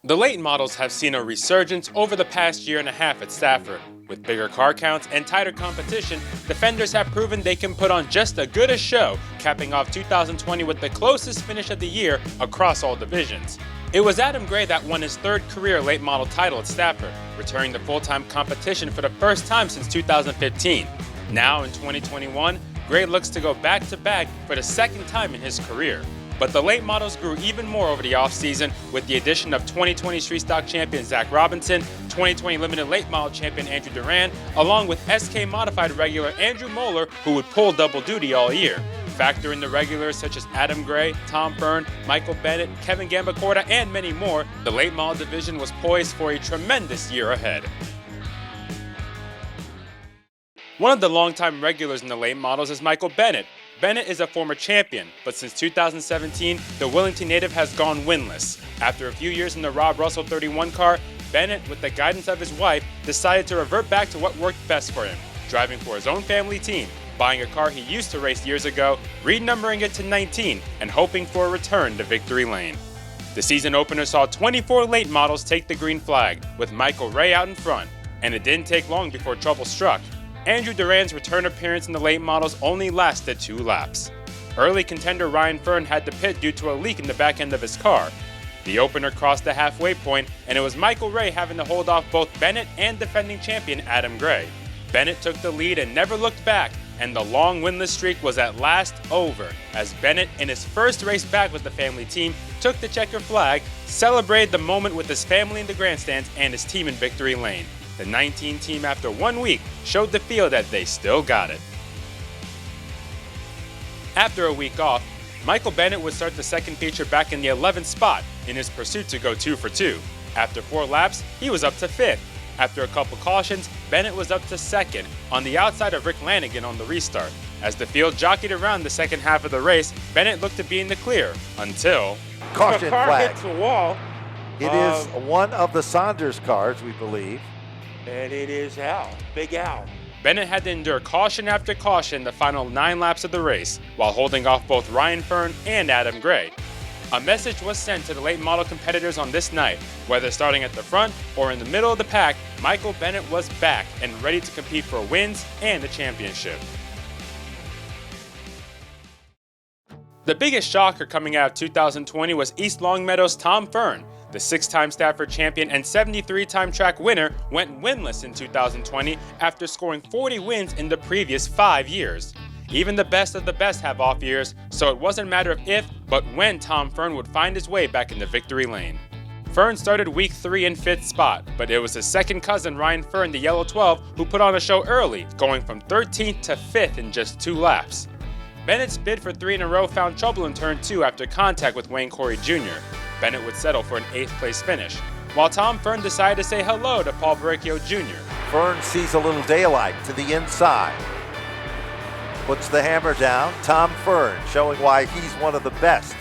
The late models have seen a resurgence over the past year and a half at Stafford. With bigger car counts and tighter competition, defenders have proven they can put on just as good a show, capping off 2020 with the closest finish of the year across all divisions. It was Adam Gray that won his third career late model title at Stafford, returning to full-time competition for the first time since 2015. Now in 2021, Gray looks to go back-to-back for the second time in his career. But the late models grew even more over the offseason with the addition of 2020 Street Stock champion Zach Robinson, 2020 Limited Late Model champion Andrew Duran, along with SK Modified regular Andrew Muller, who would pull double duty all year. Factor in the regulars such as Adam Gray, Tom Byrne, Michael Bennett, Kevin Gambicorda, and many more, the late model division was poised for a tremendous year ahead. One of the longtime regulars in the late models is Michael Bennett. Bennett is a former champion, but since 2017, the Wellington native has gone winless. After a few years in the Rob Russell 31 car, Bennett, with the guidance of his wife, decided to revert back to what worked best for him, driving for his own family team, buying a car he used to race years ago, renumbering it to 19, and hoping for a return to victory lane. The season opener saw 24 late models take the green flag, with Michael Ray out in front, and it didn't take long before trouble struck. Andrew Duran's return appearance in the late models only lasted 2 laps. Early contender Ryan Fern had to pit due to a leak in the back end of his car. The opener crossed the halfway point, and it was Michael Ray having to hold off both Bennett and defending champion Adam Gray. Bennett took the lead and never looked back, and the long winless streak was at last over, as Bennett, in his first race back with the family team, took the checker flag, celebrated the moment with his family in the grandstands and his team in victory lane. The 19 team, after 1 week, showed the field that they still got it. After a week off, Michael Bennett would start the second feature back in the 11th spot in his pursuit to go 2 for 2. After 4 laps, he was up to 5th. After a couple cautions, Bennett was up to 2nd, on the outside of Rick Lanigan on the restart. As the field jockeyed around the second half of the race, Bennett looked to be in the clear, until caution the car flag. hits the wall. It is one of the Saunders cars, we believe. And it is Al, Big Al. Bennett had to endure caution after caution the final 9 laps of the race, while holding off both Ryan Fern and Adam Gray. A message was sent to the late model competitors on this night. Whether starting at the front or in the middle of the pack, Michael Bennett was back and ready to compete for wins and the championship. The biggest shocker coming out of 2020 was East Longmeadow's Tom Fern. The 6-time Stafford champion and 73-time track winner went winless in 2020 after scoring 40 wins in the previous 5 years. Even the best of the best have off years, so it wasn't a matter of if, but when Tom Fern would find his way back in the victory lane. Fern started week 3 in 5th spot, but it was his second cousin Ryan Fern, the Yellow 12, who put on a show early, going from 13th to 5th in just 2 laps. Bennett's bid for 3 in a row found trouble in turn 2 after contact with Wayne Corey Jr. Bennett would settle for an 8th place finish, while Tom Fern decided to say hello to Paul Barricchio Jr. Fern sees a little daylight to the inside. Puts the hammer down. Tom Fern showing why he's one of the best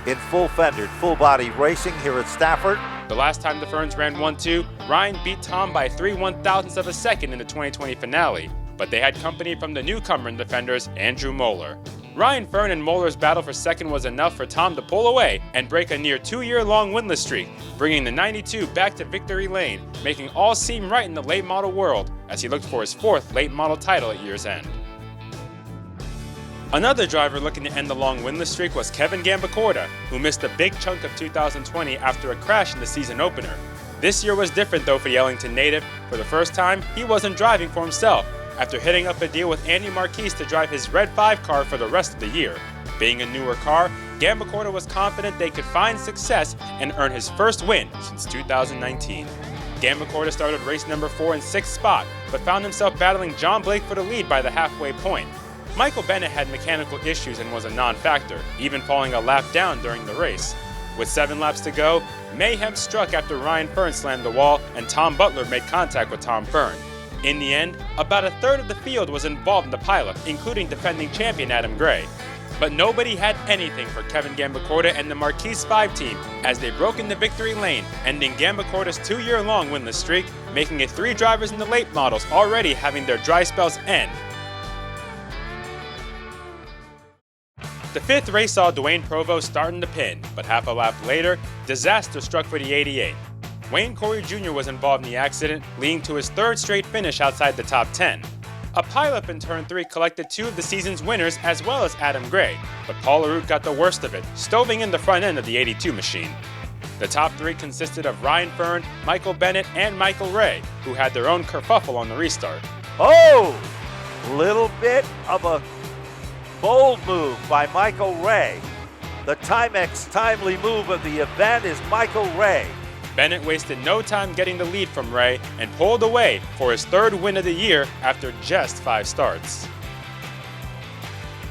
in full-fendered, full-body racing here at Stafford. The last time the Ferns ran 1-2, Ryan beat Tom by 3 1/1000ths of a second in the 2020 finale, but they had company from the newcomer in defenders, Andrew Muller. Ryan Fern and Muller's battle for second was enough for Tom to pull away and break a near 2-year-long winless streak, bringing the 92 back to victory lane, making all seem right in the late model world as he looked for his 4th late model title at year's end. Another driver looking to end the long winless streak was Kevin Gambicorda, who missed a big chunk of 2020 after a crash in the season opener. This year was different though for the Ellington native. For the first time, he wasn't driving for himself, after hitting up a deal with Andy Marquise to drive his Red 5 car for the rest of the year. Being a newer car, Gambicorda was confident they could find success and earn his first win since 2019. Gambicorda started race number 4 in 6th spot, but found himself battling John Blake for the lead by the halfway point. Michael Bennett had mechanical issues and was a non-factor, even falling a lap down during the race. With 7 laps to go, mayhem struck after Ryan Fern slammed the wall and Tom Butler made contact with Tom Fern. In the end, about a third of the field was involved in the pileup, including defending champion Adam Gray. But nobody had anything for Kevin Gambicorda and the Marquise 5 team as they broke in the victory lane, ending Gambicorda's 2-year-long winless streak, making it 3 drivers in the late models already having their dry spells end. The fifth race saw Dwayne Provost starting to pin, but half a lap later, disaster struck for the 88. Wayne Corey Jr. was involved in the accident, leading to his third straight finish outside the top 10. A pileup in turn 3 collected two of the season's winners as well as Adam Gray, but Paul LaRoute got the worst of it, stoving in the front end of the 82 machine. The top 3 consisted of Ryan Fern, Michael Bennett, and Michael Ray, who had their own kerfuffle on the restart. Oh! Little bit of a bold move by Michael Ray. The Timex timely move of the event is Michael Ray. Bennett wasted no time getting the lead from Ray and pulled away for his third win of the year after just 5 starts.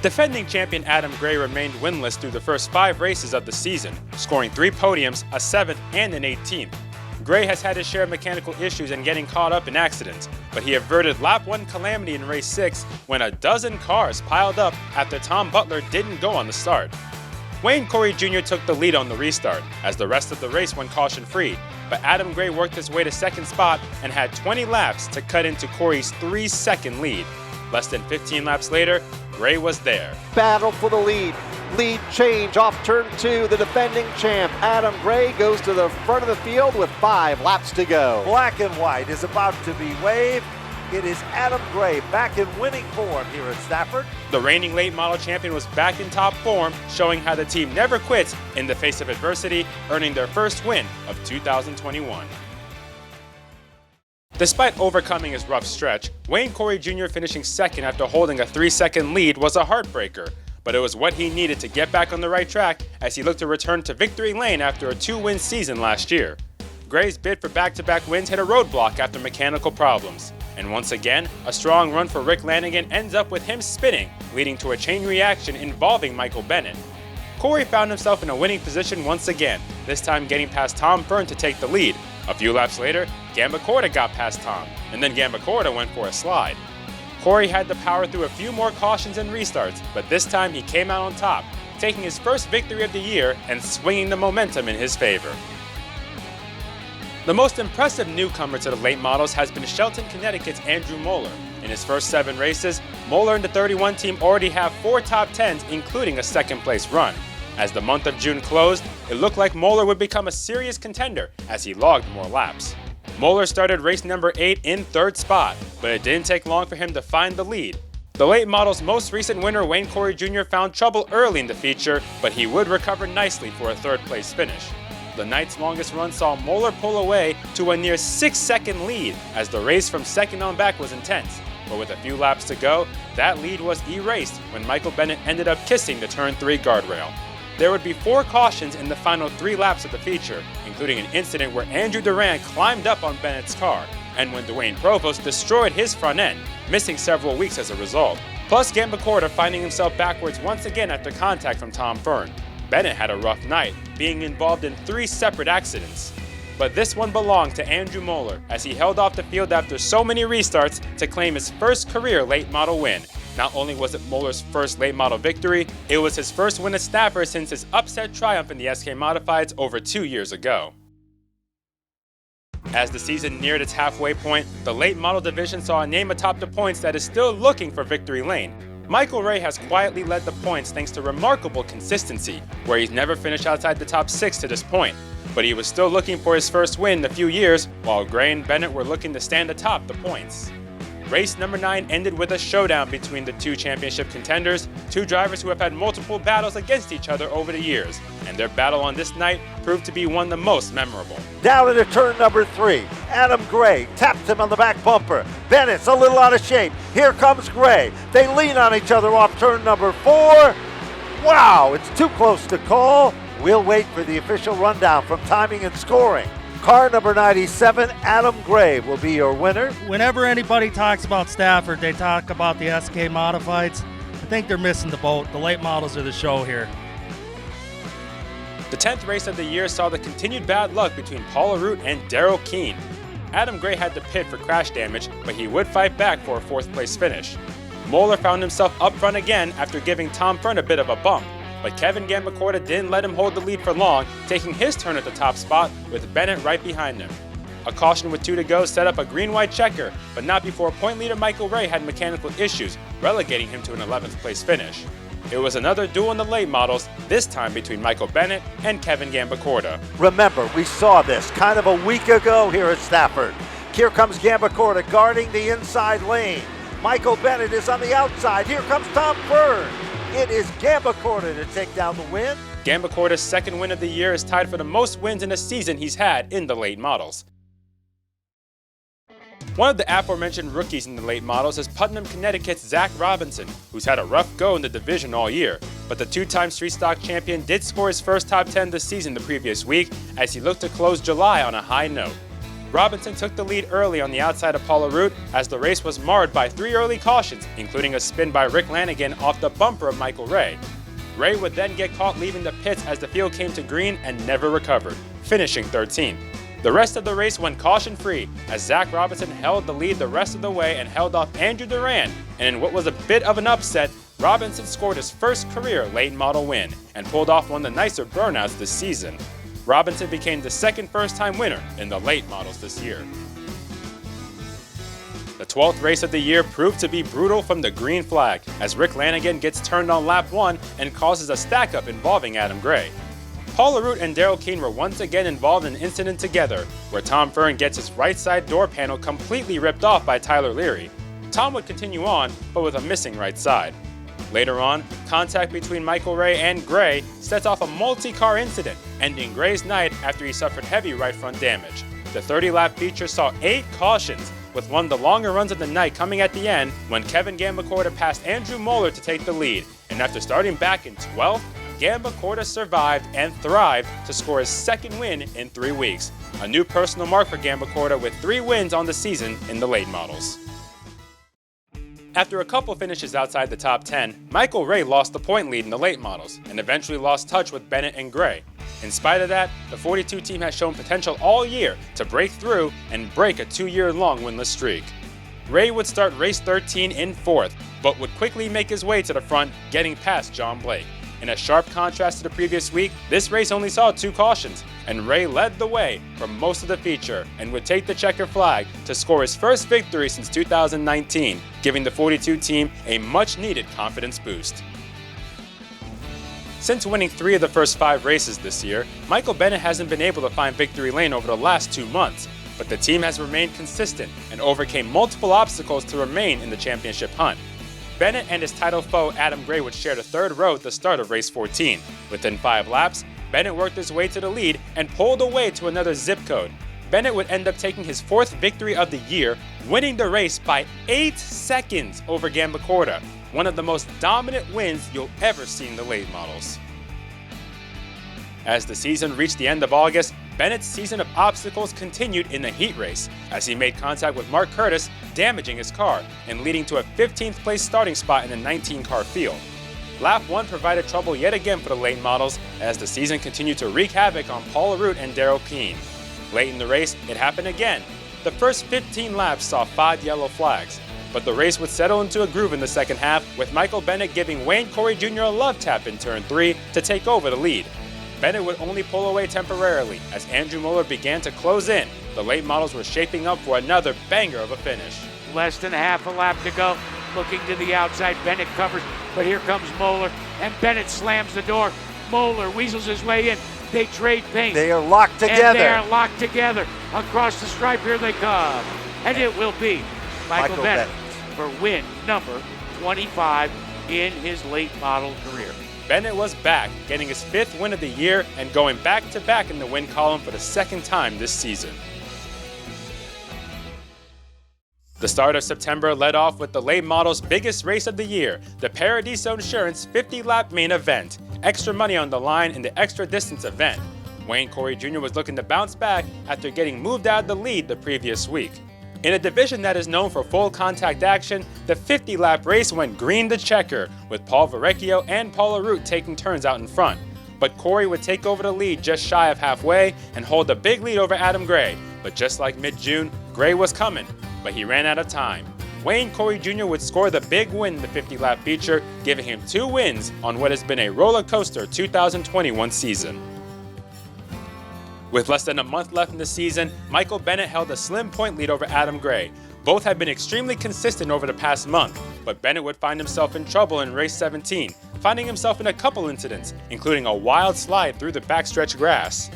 Defending champion Adam Gray remained winless through the first 5 races of the season, scoring 3 podiums, a 7th, and an 18th. Gray has had his share of mechanical issues and getting caught up in accidents, but he averted lap 1 calamity in race 6 when a dozen cars piled up after Tom Butler didn't go on the start. Wayne Corey Jr. took the lead on the restart, as the rest of the race went caution-free, but Adam Gray worked his way to second spot and had 20 laps to cut into Corey's 3-second lead. Less than 15 laps later, Gray was there. Battle for the lead. Lead change off turn 2. The defending champ, Adam Gray, goes to the front of the field with 5 laps to go. Black and white is about to be waved. It is Adam Gray back in winning form here at Stafford. The reigning late model champion was back in top form, showing how the team never quits in the face of adversity, earning their first win of 2021. Despite overcoming his rough stretch, Wayne Corey Jr. finishing second after holding a 3-second lead was a heartbreaker, but it was what he needed to get back on the right track as he looked to return to victory lane after a 2-win season last year. Gray's bid for back-to-back wins hit a roadblock after mechanical problems. And once again, a strong run for Rick Lanigan ends up with him spinning, leading to a chain reaction involving Michael Bennett. Corey found himself in a winning position once again, this time getting past Tom Fern to take the lead. A few laps later, Gambicorda got past Tom, and then Gambicorda went for a slide. Corey had to power through a few more cautions and restarts, but this time he came out on top, taking his first victory of the year and swinging the momentum in his favor. The most impressive newcomer to the late models has been Shelton, Connecticut's Andrew Muller. In his first 7 races, Muller and the 31 team already have 4 top 10s, including a second-place run. As the month of June closed, it looked like Muller would become a serious contender as he logged more laps. Muller started race number 8 in 3rd spot, but it didn't take long for him to find the lead. The late model's most recent winner, Wayne Corey Jr., found trouble early in the feature, but he would recover nicely for a 3rd-place finish. The night's longest run saw Muller pull away to a near 6-second lead as the race from second on back was intense. But with a few laps to go, that lead was erased when Michael Bennett ended up kissing the turn 3 guardrail. There would be 4 cautions in the final 3 laps of the feature, including an incident where Andrew Durant climbed up on Bennett's car, and when Dwayne Provost destroyed his front end, missing several weeks as a result. Plus Gambicorda finding himself backwards once again after contact from Tom Fern. Bennett had a rough night, being involved in 3 separate accidents. But this one belonged to Andrew Muller, as he held off the field after so many restarts to claim his first career late model win. Not only was it Muller's first late model victory, it was his first win at Stafford since his upset triumph in the SK Modifieds over 2 years ago. As the season neared its halfway point, the late model division saw a name atop the points that is still looking for victory lane. Michael Ray has quietly led the points thanks to remarkable consistency, where he's never finished outside the top 6 to this point. But he was still looking for his first win in a few years, while Gray and Bennett were looking to stand atop the points. Race number 9 ended with a showdown between the 2 championship contenders, 2 drivers who have had multiple battles against each other over the years, and their battle on this night proved to be one of the most memorable. Down into turn number 3, Adam Gray taps him on the back bumper. Bennett's a little out of shape. Here comes Gray. They lean on each other off turn number 4. Wow, it's too close to call. We'll wait for the official rundown from timing and scoring. Car number 97, Adam Gray, will be your winner. Whenever anybody talks about Stafford, they talk about the SK Modifieds. I think they're missing the boat. The late models are the show here. The 10th race of the year saw the continued bad luck between Paul LaRoute and Daryl Keene. Adam Gray had to pit for crash damage, but he would fight back for a 4th place finish. Muller found himself up front again after giving Tom Fern a bit of a bump, but Kevin Gambicorda didn't let him hold the lead for long, taking his turn at the top spot with Bennett right behind him. A caution with 2 to go set up a green-white checker, but not before point leader Michael Ray had mechanical issues, relegating him to an 11th place finish. It was another duel in the late models, this time between Michael Bennett and Kevin Gambicorda. Remember, we saw this kind of a week ago here at Stafford. Here comes Gambicorda guarding the inside lane. Michael Bennett is on the outside. Here comes Tom Fern. It is Gambicorda to take down the win. Gambicorda's second win of the year is tied for the most wins in a season he's had in the late models. One of the aforementioned rookies in the late models is Putnam, Connecticut's Zach Robinson, who's had a rough go in the division all year. But the two-time street stock champion did score his first top 10 this season the previous week as he looked to close July on a high note. Robinson took the lead early on the outside of Paula Root as the race was marred by 3 early cautions, including a spin by Rick Lanigan off the bumper of Michael Ray. Ray would then get caught leaving the pits as the field came to green and never recovered, finishing 13th. The rest of the race went caution-free as Zach Robinson held the lead the rest of the way and held off Andrew Duran, and in what was a bit of an upset, Robinson scored his first career late model win and pulled off one of the nicer burnouts this season. Robinson became the second first-time winner in the late models this year. The 12th race of the year proved to be brutal from the green flag as Rick Lanigan gets turned on lap 1 and causes a stack-up involving Adam Gray. Paula Root and Daryl Keene were once again involved in an incident together, where Tom Fern gets his right side door panel completely ripped off by Tyler Leary. Tom would continue on, but with a missing right side. Later on, contact between Michael Ray and Gray sets off a multi-car incident, ending Gray's night after he suffered heavy right front damage. The 30-lap feature saw 8 cautions, with one of the longer runs of the night coming at the end when Kevin Gambicorda passed Andrew Muller to take the lead, and after starting back in 12th, Gambicorda survived and thrived to score his second win in 3 weeks, a new personal mark for Gambicorda with 3 wins on the season in the late models. After a couple finishes outside the top 10, Michael Ray lost the point lead in the late models and eventually lost touch with Bennett and Gray. In spite of that, the 42 team has shown potential all year to break through and break a 2-year-long winless streak. Ray would start race 13 in 4th, but would quickly make his way to the front, getting past John Blake. In a sharp contrast to the previous week, this race only saw 2 cautions, and Ray led the way for most of the feature and would take the checker flag to score his first victory since 2019, giving the 42 team a much-needed confidence boost. Since winning 3 of the first 5 races this year, Michael Bennett hasn't been able to find victory lane over the last 2 months, but the team has remained consistent and overcame multiple obstacles to remain in the championship hunt. Bennett and his title foe Adam Gray would share the 3rd row at the start of race 14. Within 5 laps, Bennett worked his way to the lead and pulled away to another zip code. Bennett would end up taking his 4th victory of the year, winning the race by 8 seconds over Gambicorda, one of the most dominant wins you'll ever see in the late models. As the season reached the end of August, Bennett's season of obstacles continued in the heat race as he made contact with Mark Curtis, damaging his car and leading to a 15th place starting spot in the 19-car field. Lap 1 provided trouble yet again for the late models as the season continued to wreak havoc on Paula Root and Daryl Keene. Late in the race, it happened again. The first 15 laps saw 5 yellow flags, but the race would settle into a groove in the second half, with Michael Bennett giving Wayne Corey Jr. a love tap in turn 3 to take over the lead. Bennett would only pull away temporarily as Andrew Muller began to close in. The late models were shaping up for another banger of a finish. Less than half a lap to go. Looking to the outside, Bennett covers, but here comes Muller, and Bennett slams the door. Muller weasels his way in. They trade paint. They are locked together. And they are locked together. Across the stripe, here they come. And it will be Michael Bennett for win number 25 in his late model career. Bennett was back, getting his 5th win of the year and going back-to-back in the win column for the 2nd time this season. The start of September led off with the late model's biggest race of the year, the Paradiso Insurance 50-lap main event. Extra money on the line in the extra distance event. Wayne Corey Jr. was looking to bounce back after getting moved out of the lead the previous week. In a division that is known for full contact action, the 50-lap race went green to checker, with Paul Verrecchio and Paula Root taking turns out in front. But Corey would take over the lead just shy of halfway and hold a big lead over Adam Gray. But just like mid-June, Gray was coming, but he ran out of time. Wayne Corey Jr. would score the big win in the 50-lap feature, giving him 2 wins on what has been a roller coaster 2021 season. With less than a month left in the season, Michael Bennett held a slim point lead over Adam Gray, Both had been extremely consistent over the past month, but Bennett would find himself in trouble in race 17, finding himself in a couple incidents, including a wild slide through the backstretch grass.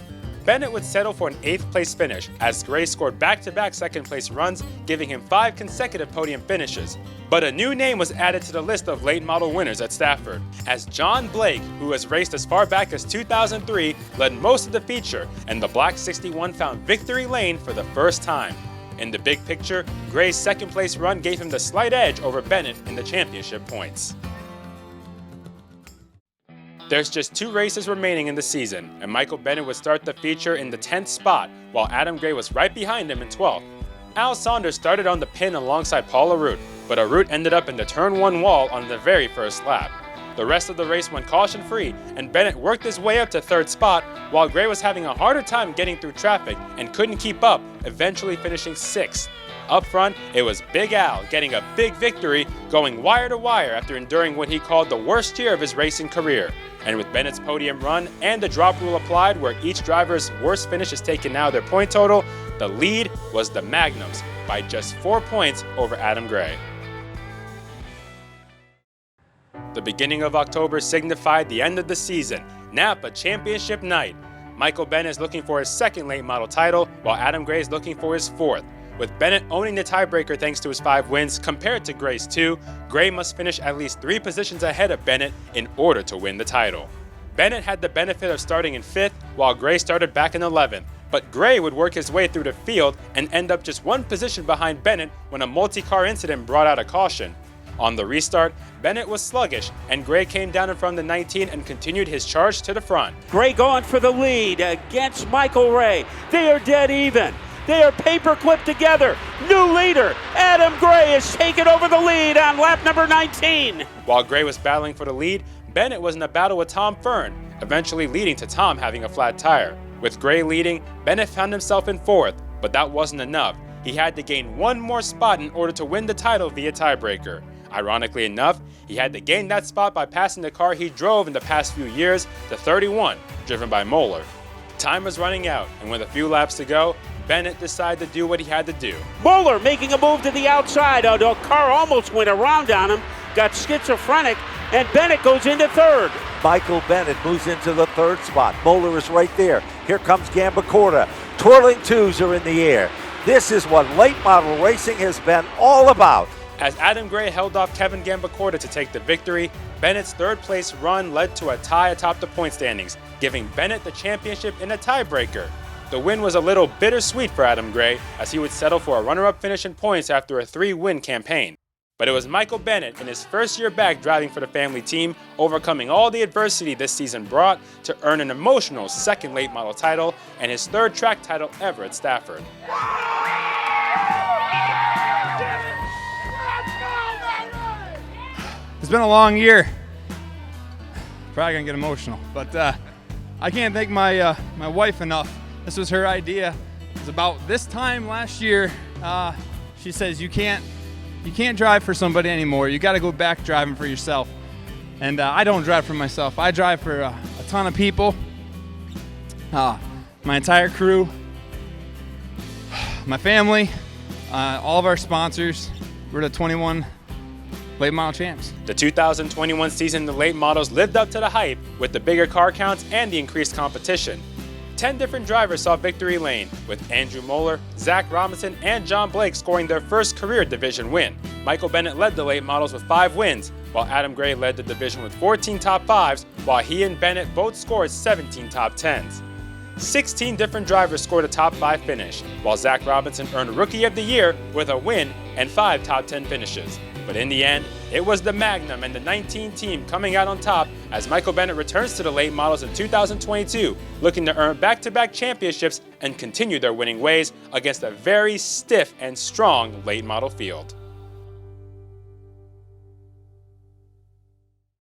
Bennett would settle for an 8th place finish as Gray scored back-to-back 2nd place runs, giving him 5 consecutive podium finishes. But a new name was added to the list of late model winners at Stafford, as John Blake, who has raced as far back as 2003, led most of the feature, and the Black 61 found victory lane for the first time. In the big picture, Gray's 2nd place run gave him the slight edge over Bennett in the championship points. There's just 2 races remaining in the season, and Michael Bennett would start the feature in the 10th spot, while Adam Gray was right behind him in 12th. Al Saunders started on the pin alongside Paul Arute, but Arute ended up in the turn 1 wall on the very first lap. The rest of the race went caution-free, and Bennett worked his way up to 3rd spot, while Gray was having a harder time getting through traffic and couldn't keep up, eventually finishing 6th. Up front, it was Big Al getting a big victory, going wire to wire after enduring what he called the worst year of his racing career. And with Bennett's podium run and the drop rule applied where each driver's worst finish is taken now their point total, the lead was the Magnums by just 4 points over Adam Gray. The beginning of October signified the end of the season, Napa Championship night. Michael Bennett is looking for his 2nd late model title, while Adam Gray is looking for his 4th. With Bennett owning the tiebreaker thanks to his 5 wins compared to Gray's 2, Gray must finish at least 3 positions ahead of Bennett in order to win the title. Bennett had the benefit of starting in 5th, while Gray started back in 11th, but Gray would work his way through the field and end up just 1 position behind Bennett when a multi-car incident brought out a caution. On the restart, Bennett was sluggish, and Gray came down in front of the 19 and continued his charge to the front. Gray going for the lead against Michael Ray. They are dead even. They are paperclipped together. New leader, Adam Gray, has taken over the lead on lap number 19. While Gray was battling for the lead, Bennett was in a battle with Tom Fern, eventually leading to Tom having a flat tire. With Gray leading, Bennett found himself in 4th, but that wasn't enough. He had to gain 1 more spot in order to win the title via tiebreaker. Ironically enough, he had to gain that spot by passing the car he drove in the past few years, the 31, driven by Muller. Time was running out, and with a few laps to go, Bennett decided to do what he had to do. Muller making a move to the outside. The car almost went around on him, got schizophrenic, and Bennett goes into 3rd. Michael Bennett moves into the 3rd spot. Muller is right there. Here comes Gambicorda. Twirling 2s are in the air. This is what late model racing has been all about. As Adam Gray held off Kevin Gambicorda to take the victory, Bennett's 3rd place run led to a tie atop the point standings, giving Bennett the championship in a tiebreaker. The win was a little bittersweet for Adam Gray, as he would settle for a runner-up finish in points after a 3-win campaign. But it was Michael Bennett in his first year back driving for the family team, overcoming all the adversity this season brought to earn an emotional 2nd late model title and his 3rd track title ever at Stafford. It's been a long year. Probably gonna get emotional, but I can't thank my wife enough. This was her idea. It was about this time last year. She says you can't drive for somebody anymore. You got to go back driving for yourself. And I don't drive for myself. I drive for a ton of people. My entire crew, my family, all of our sponsors. We're the 21 late model champs. The 2021 season, the late models lived up to the hype with the bigger car counts and the increased competition. 10 different drivers saw victory lane, with Andrew Muller, Zach Robinson, and John Blake scoring their first career division win. Michael Bennett led the late models with 5 wins, while Adam Gray led the division with 14 top 5s, while he and Bennett both scored 17 top 10s. 16 different drivers scored a top 5 finish, while Zach Robinson earned Rookie of the Year with a win and 5 top 10 finishes. But in the end, it was the Magnum and the 19 team coming out on top as Michael Bennett returns to the late models in 2022, looking to earn back-to-back championships and continue their winning ways against a very stiff and strong late model field.